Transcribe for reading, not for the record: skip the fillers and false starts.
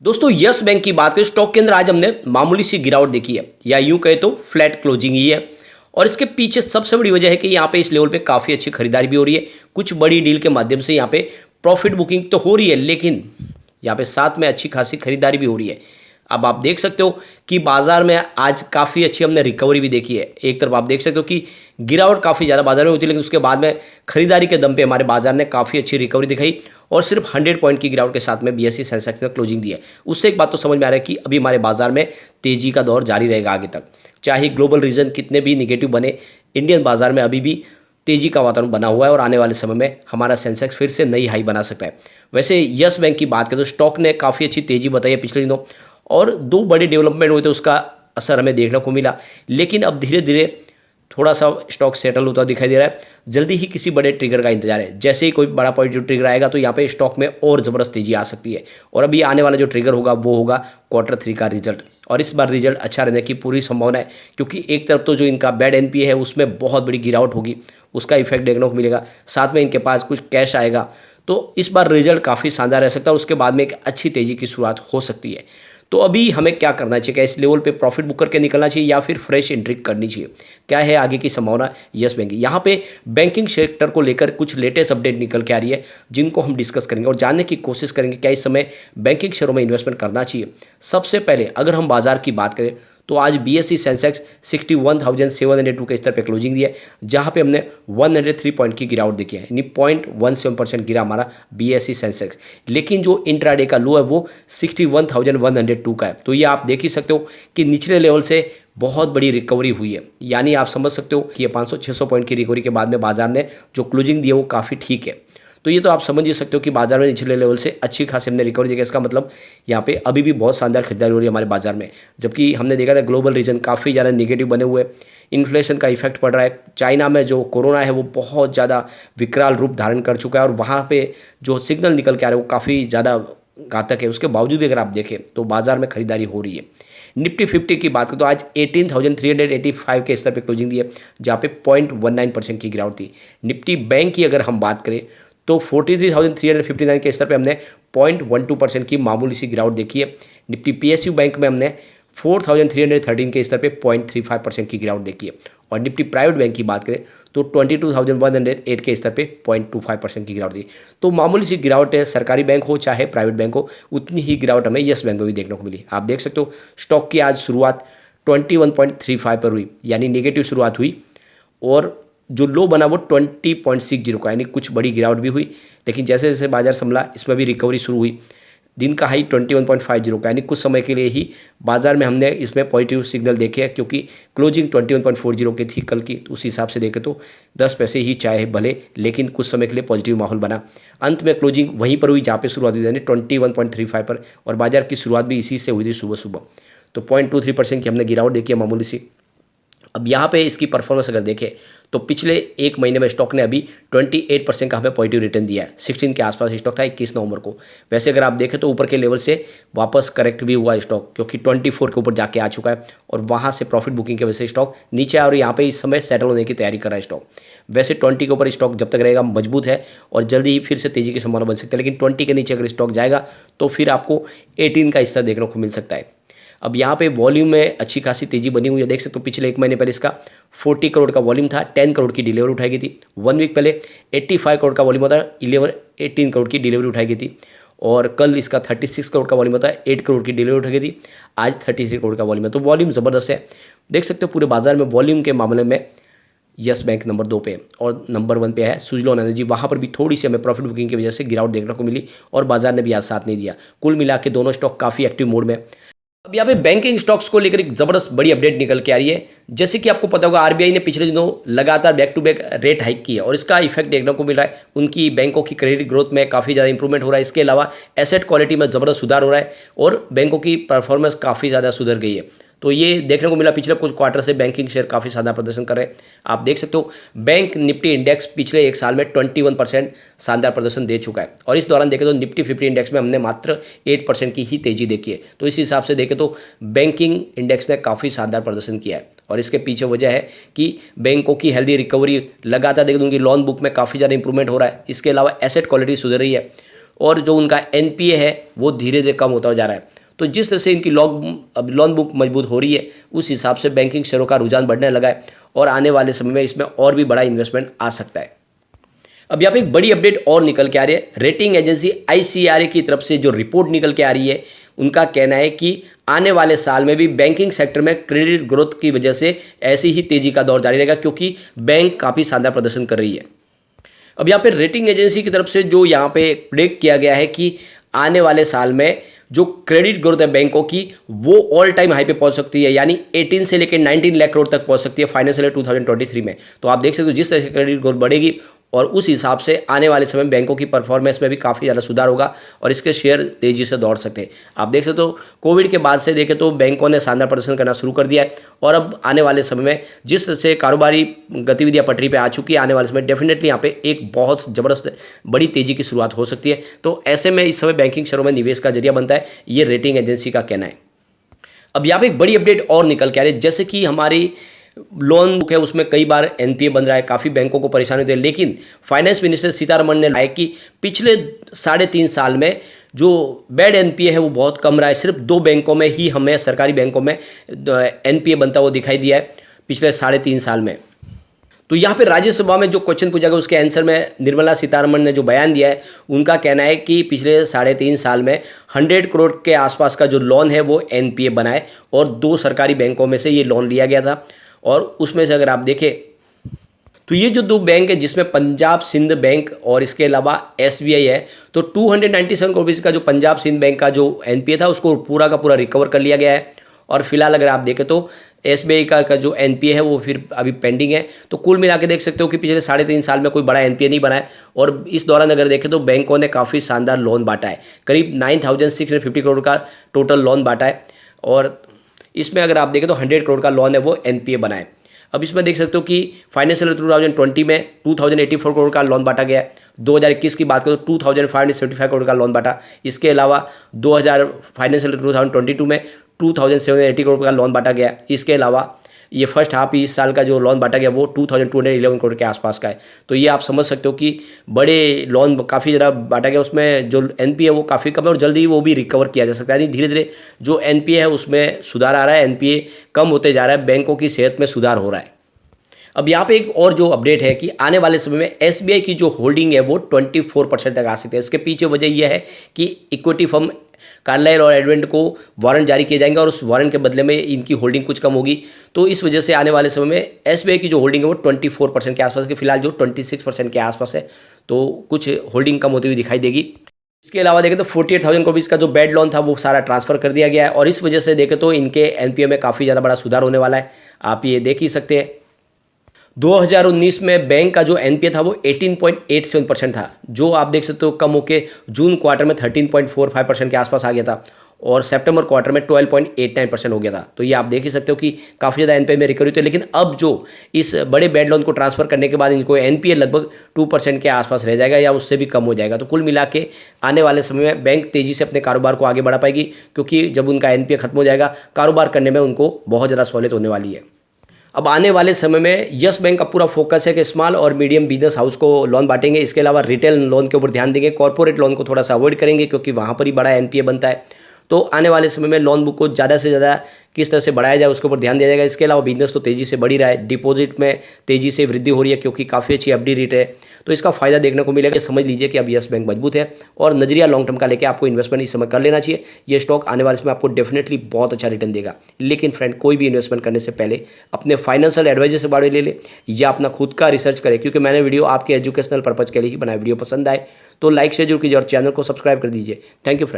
दोस्तों yes bank की बात करें स्टॉक के अंदर आज हमने मामूली सी गिरावट देखी है या यूं कहे तो फ्लैट क्लोजिंग ही है। और इसके पीछे सबसे बड़ी वजह है कि यहाँ पे इस लेवल पे काफ़ी अच्छी खरीदारी भी हो रही है। कुछ बड़ी डील के माध्यम से यहाँ पे प्रॉफिट बुकिंग तो हो रही है, लेकिन यहाँ पे साथ में अच्छी खासी खरीदारी भी हो रही है। अब आप देख सकते हो कि बाजार में आज काफ़ी अच्छी हमने रिकवरी भी देखी है। एक तरफ आप देख सकते हो कि गिरावट काफ़ी ज़्यादा बाजार में होती है, लेकिन उसके बाद में खरीदारी के दम पे हमारे बाजार ने काफ़ी अच्छी रिकवरी दिखाई और सिर्फ 100 पॉइंट की गिरावट के साथ में बीएसई सेंसेक्स में क्लोजिंग दी है। उससे एक बात तो समझ में आ रहा है कि अभी हमारे बाजार में तेजी का दौर जारी रहेगा आगे तक। चाहे ग्लोबल रीजन कितने भी निगेटिव बने, इंडियन बाजार में अभी भी तेजी का वातावरण बना हुआ है और आने वाले समय में हमारा सेंसेक्स फिर से नई हाई बना सकता है। वैसे यस बैंक की बात करें तो स्टॉक ने काफ़ी अच्छी तेजी बताई है पिछले दिनों और दो बड़े डेवलपमेंट हुए थे, उसका असर हमें देखने को मिला। लेकिन अब धीरे धीरे थोड़ा सा स्टॉक सेटल होता दिखाई दे रहा है। जल्दी ही किसी बड़े ट्रिगर का इंतजार है। जैसे ही कोई बड़ा पॉजिटिव ट्रिगर आएगा तो यहाँ पे स्टॉक में और ज़बरदस्त तेजी आ सकती है। और अभी आने वाला जो ट्रिगर होगा वो होगा Q3 का रिजल्ट, और इस बार रिजल्ट अच्छा रहने की पूरी संभावना है, क्योंकि एक तरफ तो जो इनका बैड एनपीए है उसमें बहुत बड़ी गिरावट होगी, उसका इफेक्ट देखने को मिलेगा। साथ में इनके पास कुछ कैश आएगा, तो इस बार रिजल्ट काफ़ी शानदार रह सकता है और उसके बाद में एक अच्छी तेज़ी की शुरुआत हो सकती है। तो अभी हमें क्या करना चाहिए? क्या इस लेवल पे प्रॉफिट बुक करके निकलना चाहिए या फिर फ्रेश एंट्री करनी चाहिए? क्या है आगे की संभावना यस बैंक की? यहाँ पे बैंकिंग सेक्टर को लेकर कुछ लेटेस्ट अपडेट निकल के आ रही है, जिनको हम डिस्कस करेंगे और जानने की कोशिश करेंगे क्या इस समय बैंकिंग शेयरों में इन्वेस्टमेंट करना चाहिए। सबसे पहले अगर हम बाजार की बात करें तो आज बीएसई सेंसेक्स 61,702 के स्तर पे क्लोजिंग दी है, जहां पे हमने 103 पॉइंट की गिरावट देखी है, यानी 0.17% गिरा हमारा बीएसई सेंसेक्स। लेकिन जो इंट्राडे का लो है वो 61,102 का है। तो ये आप देख ही सकते हो कि निचले लेवल से बहुत बड़ी रिकवरी हुई है। यानी आप समझ सकते हो कि ये 500-600 पॉइंट की रिकवरी के बाद में बाजार ने जो क्लोजिंग दी है वो काफ़ी ठीक है। तो ये तो आप समझ ही सकते हो कि बाजार में निचले लेवल से अच्छी खासी हमने रिकवरी देखी। इसका मतलब यहाँ पे अभी भी बहुत शानदार खरीदारी हो रही है हमारे बाजार में। जबकि हमने देखा था ग्लोबल रीजन काफ़ी ज़्यादा नेगेटिव बने हुए, इन्फ्लेशन का इफेक्ट पड़ रहा है। चाइना में जो कोरोना है वो बहुत ज़्यादा विकराल रूप धारण कर चुका है और वहाँ पे जो सिग्नल निकल के आ रहे हैं वो काफ़ी ज़्यादा घातक है। उसके बावजूद भी अगर आप देखें तो बाजार में खरीदारी हो रही है। निफ्टी 50 की बात करें तो आज 18,385 के स्तर पे क्लोजिंग दी है, जहाँ पे 0.19% की गिरावट थी। निफ्टी बैंक की अगर हम बात करें तो 43,359 के स्तर पे हमने 0.12% की मामूली सी गिरावट देखी है। निफ्टी पीएसयू बैंक में हमने 4,313 के स्तर पे 0.35% की गिरावट देखी है। और निफ्टी प्राइवेट बैंक की बात करें तो 22,108 के स्तर पे 0.25% की गिरावट थी। तो मामूली सी गिरावट है, सरकारी बैंक हो चाहे प्राइवेट बैंक हो, उतनी ही गिरावट हमें यस बैंक में भी देखने को मिली। आप देख सकते हो स्टॉक की आज शुरुआत 21.35 पर हुई, यानी नेगेटिव शुरुआत हुई, और जो लो बना वो 20.60 का, यानी कुछ बड़ी गिरावट भी हुई। लेकिन जैसे जैसे बाजार संभला इसमें भी रिकवरी शुरू हुई। दिन का हाई 21.50 का, यानी कुछ समय के लिए ही बाजार में हमने इसमें पॉजिटिव सिग्नल देखे हैं, क्योंकि क्लोजिंग 21.40 की थी कल की। तो उस हिसाब से देखें तो 10 पैसे ही चाहे भले, लेकिन कुछ समय के लिए पॉजिटिव माहौल बना। अंत में क्लोजिंग वहीं पर हुई जहाँ पे शुरुआत हुई, यानी 21.35 पर, और बाजार की शुरुआत भी इसी से हुई थी सुबह सुबह। तो 0.23% की हमने गिरावट देखी है मामूली सी। अब यहाँ पे इसकी परफॉर्मेंस अगर देखें तो पिछले एक महीने में स्टॉक ने अभी 28% का हमें पॉजिटिव रिटर्न दिया है। 16 के आसपास स्टॉक था 21 नवंबर को। वैसे अगर आप देखें तो ऊपर के लेवल से वापस करेक्ट भी हुआ स्टॉक, क्योंकि 24 के ऊपर जाके आ चुका है और वहाँ से प्रॉफिट बुकिंग की वजह से स्टॉक नीचे आया और यहाँ पे इस समय सेटल होने की तैयारी कर रहा है स्टॉक। वैसे 20 के ऊपर स्टॉक जब तक रहेगा मजबूत है और जल्दी ही फिर से तेजी की संभावना बन सकती है, लेकिन 20 के नीचे अगर स्टॉक जाएगा तो फिर आपको 18 का स्तर देखने को मिल सकता है। अब यहाँ पे वॉल्यूम में अच्छी खासी तेजी बनी हुई है, देख सकते हो। पिछले एक महीने पहले इसका 40 करोड़ का वॉल्यूम था, 10 करोड़ की डिलीवरी उठाई गई थी। 1 वीक पहले 85 करोड़ का वॉल्यूम होता है, 18 करोड़ की डिलीवरी उठाई गई थी। और कल इसका 36 करोड़ का वॉल्यूम होता है, 8 करोड़ की डिलीवरी उठाई गई थी। आज 33 करोड़ का वॉल्यूम है, तो वॉल्यूम ज़बरदस्त है। देख सकते हो पूरे बाजार में वॉल्यूम के मामले में यस बैंक नंबर 2 पे और नंबर 1 पे है सुजलॉन एनर्जी। वहाँ पर भी थोड़ी सी हमें प्रॉफिट बुकिंग की वजह से गिरावट देखने को मिली और बाजार ने भी आज साथ नहीं दिया। कुल मिला के दोनों स्टॉक काफ़ी एक्टिव मोड में। अब यहाँ पे बैंकिंग स्टॉक्स को लेकर एक जबरदस्त बड़ी अपडेट निकल के आ रही है। जैसे कि आपको पता होगा आरबीआई ने पिछले दिनों लगातार back to back rate hike की है और इसका इफेक्ट देखने को मिल रहा है। उनकी बैंकों की क्रेडिट ग्रोथ में काफ़ी ज़्यादा इंप्रूवमेंट हो रहा है। इसके अलावा एसेट क्वालिटी में ज़बरदस्त सुधार हो रहा है और बैंकों की परफॉर्मेंस काफ़ी ज़्यादा सुधर गई है। तो ये देखने को मिला पिछले कुछ क्वार्टर से बैंकिंग शेयर काफ़ी शानदार प्रदर्शन कर रहे हैं। आप देख सकते हो बैंक निफ्टी इंडेक्स पिछले एक साल में 21% शानदार प्रदर्शन दे चुका है और इस दौरान देखें तो निफ्टी 50 इंडेक्स में हमने मात्र 8% की ही तेजी देखी है। तो इस हिसाब से देखें तो बैंकिंग इंडेक्स ने काफ़ी शानदार प्रदर्शन किया है और इसके पीछे वजह है कि बैंकों की हेल्दी रिकवरी लगातार देखें तो उनकी लोन बुक में काफ़ी ज़्यादा इंप्रूवमेंट हो रहा है। इसके अलावा एसेट क्वालिटी सुधर रही है। और जो उनका एनपीए है वो धीरे धीरे कम होता जा रहा है। तो जिस तरह से इनकी लोन बुक मजबूत हो रही है, उस हिसाब से बैंकिंग शेयरों का रुझान बढ़ने लगा है और आने वाले समय में इसमें और भी बड़ा इन्वेस्टमेंट आ सकता है। अब यहाँ पे एक बड़ी अपडेट और निकल के आ रही है। रेटिंग एजेंसी ICRA की तरफ से जो रिपोर्ट निकल के आ रही है, उनका कहना है कि आने वाले साल में भी बैंकिंग सेक्टर में क्रेडिट ग्रोथ की वजह से ऐसी ही तेजी का दौर जारी रहेगा, क्योंकि बैंक काफ़ी शानदार प्रदर्शन कर रही है। अब यहाँ पे रेटिंग एजेंसी की तरफ से जो यहाँ पे प्रेडिक्ट किया गया है कि आने वाले साल में जो क्रेडिट ग्रोथ है बैंकों की, वो ऑल टाइम हाई पे पहुंच सकती है, यानी 18 से लेकर 19 लाख करोड़ तक पहुंच सकती है फाइनेंशियल ईयर 2023 में। तो आप देख सकते हो जिस तरह से क्रेडिट ग्रोथ बढ़ेगी और उस हिसाब से आने वाले समय बैंकों की परफॉर्मेंस में भी काफ़ी ज़्यादा सुधार होगा और इसके शेयर तेजी से दौड़ सकते हैं। आप देख सकते हो कोविड के बाद से देखें तो बैंकों ने शानदार प्रदर्शन करना शुरू कर दिया है और अब आने वाले समय में जिस तरह से कारोबारी गतिविधियां पटरी पे आ चुकी है, आने वाले समय डेफिनेटली यहाँ पे एक बहुत ज़बरदस्त बड़ी तेजी की शुरुआत हो सकती है। तो ऐसे में इस समय बैंकिंग शेयरों में निवेश का जरिया बनता है, ये रेटिंग एजेंसी का कहना है। अब यहाँ पे एक बड़ी अपडेट और निकल के आ रही है, जैसे कि हमारी लोन बुक है उसमें कई बार एनपीए बन रहा है, काफ़ी बैंकों को परेशानी होती है, लेकिन फाइनेंस मिनिस्टर सीतारमण ने लाया कि पिछले 3.5 साल में जो बैड एनपीए है वो बहुत कम रहा है। सिर्फ 2 बैंकों में ही हमें सरकारी बैंकों में एनपीए बनता हुआ दिखाई दिया है पिछले 3.5 साल में। तो यहाँ पे राज्यसभा में जो क्वेश्चन पूछा गया उसके आंसर में निर्मला सीतारमण ने जो बयान दिया है, उनका कहना है कि पिछले 3.5 साल में 100 करोड़ के आसपास का जो लोन है वो एनपीए बना है और 2 सरकारी बैंकों में से ये लोन लिया गया था। और उसमें से अगर आप देखें तो ये जो 2 बैंक है जिसमें पंजाब सिंध बैंक और इसके अलावा एसबीआई है, तो 297 करोड़ का जो पंजाब सिंध बैंक का जो एनपीए था उसको पूरा का पूरा रिकवर कर लिया गया है। और फिलहाल अगर आप देखें तो एसबीआई का जो एनपीए है वो फिर अभी पेंडिंग है। तो कुल मिला के देख सकते हो कि पिछले 3.5 साल में कोई बड़ा एनपीए नहीं बना है और इस दौरान अगर देखें तो बैंकों ने काफ़ी शानदार लोन बांटा है, करीब 9,650 करोड़ का टोटल लोन बांटा है और इसमें अगर आप देखें तो 100 करोड़ का लोन है वो एनपीए बना है। अब इसमें देख सकते हो कि फाइनेंशियल 2020 में 2084 करोड़ का लोन बांटा गया है। 2021 की बात करें तो 2575 करोड़ का लोन बांटा। इसके अलावा 2000 फाइनेंशियल 2022 में 2780 करोड़ का लोन बांटा गया। इसके अलावा ये फर्स्ट हाफ इस साल का जो लोन बांटा गया वो 2211 करोड़ के आसपास का है। तो ये आप समझ सकते हो कि बड़े लोन काफ़ी ज़्यादा बांटा गया, उसमें जो एनपीए है वो काफ़ी कम है और जल्दी ही वो भी रिकवर किया जा सकता है। यानी धीरे धीरे जो एनपीए है उसमें सुधार आ रहा है, एनपीए कम होते जा रहा है, बैंकों की सेहत में सुधार हो रहा है। अब यहाँ पे एक और जो अपडेट है कि आने वाले समय में एसबीआई की जो होल्डिंग है वो 24% तक आ सकती है। इसके पीछे वजह यह है कि इक्विटी फर्म कार्लाइल और एडवेंट को वारंट जारी किए जाएंगे और उस वारंट के बदले में इनकी होल्डिंग कुछ कम होगी। तो इस वजह से आने वाले समय में एसबीआई की जो होल्डिंग है वो 24% के आसपास है, फिलहाल जो 26% के आसपास है, तो कुछ होल्डिंग कम होती हुई दिखाई देगी। इसके अलावा देखें तो 48,000 करोड़ का जो बैड लोन था वो सारा ट्रांसफर कर दिया गया है और इस वजह से देखें तो इनके एनपीए में काफ़ी ज़्यादा बड़ा सुधार होने वाला है। आप ये देख ही सकते हैं 2019 में बैंक का जो एनपीए था वो 18.87% था, जो आप देख सकते हो कम होकर जून क्वार्टर में 13.45% के आसपास आ गया था और सितंबर क्वार्टर में 12.89% हो गया था। तो ये आप देख ही सकते हो कि काफ़ी ज़्यादा एनपीए में रिकवरी हुई थी, लेकिन अब जो इस बड़े बैड लोन को ट्रांसफर करने के बाद इनको एनपीए लगभग 2% के आसपास रह जाएगा या उससे भी कम हो जाएगा। तो कुल मिला के आने वाले समय में बैंक तेज़ी से अपने कारोबार को आगे बढ़ा पाएगी, क्योंकि जब उनका एनपीए खत्म हो जाएगा कारोबार करने में उनको बहुत ज़्यादा सहूलियत होने वाली है। अब आने वाले समय में यस बैंक का पूरा फोकस है कि स्मॉल और मीडियम बिजनेस हाउस को लोन बांटेंगे। इसके अलावा रिटेल लोन के ऊपर ध्यान देंगे, कॉर्पोरेट लोन को थोड़ा सा अवॉइड करेंगे क्योंकि वहाँ पर ही बड़ा एनपीए बनता है। तो आने वाले समय में लोन बुक को ज़्यादा से ज़्यादा किस तरह से बढ़ाया जाए उसके ऊपर ध्यान दिया जाएगा। इसके अलावा बिजनेस तो तेज़ी से बढ़ ही रहा है, डिपॉजिट में तेज़ी से वृद्धि हो रही है क्योंकि काफ़ी अच्छी एफडी रेट है, तो इसका फायदा देखने को मिलेगा। समझ लीजिए कि अब यस बैंक मजबूत है और नजरिया लॉन्ग टर्म का लेकर आपको इन्वेस्टमेंट इस समय कर लेना चाहिए। ये स्टॉक आने वाले समय आपको डेफिनेटली बहुत अच्छा रिटर्न देगा। लेकिन फ्रेंड, कोई भी इन्वेस्टमेंट करने से पहले अपने फाइनेंशियल एडवाइजर से बारे ले या अपना खुद का रिसर्च करें, क्योंकि मैंने वीडियो आपके एजुकेशनल पर्पज के लिए ही बनाया। वीडियो पसंद आए तो लाइक शेयर जरूर कीजिए और चैनल को सब्सक्राइब कर दीजिए। Thank you friend.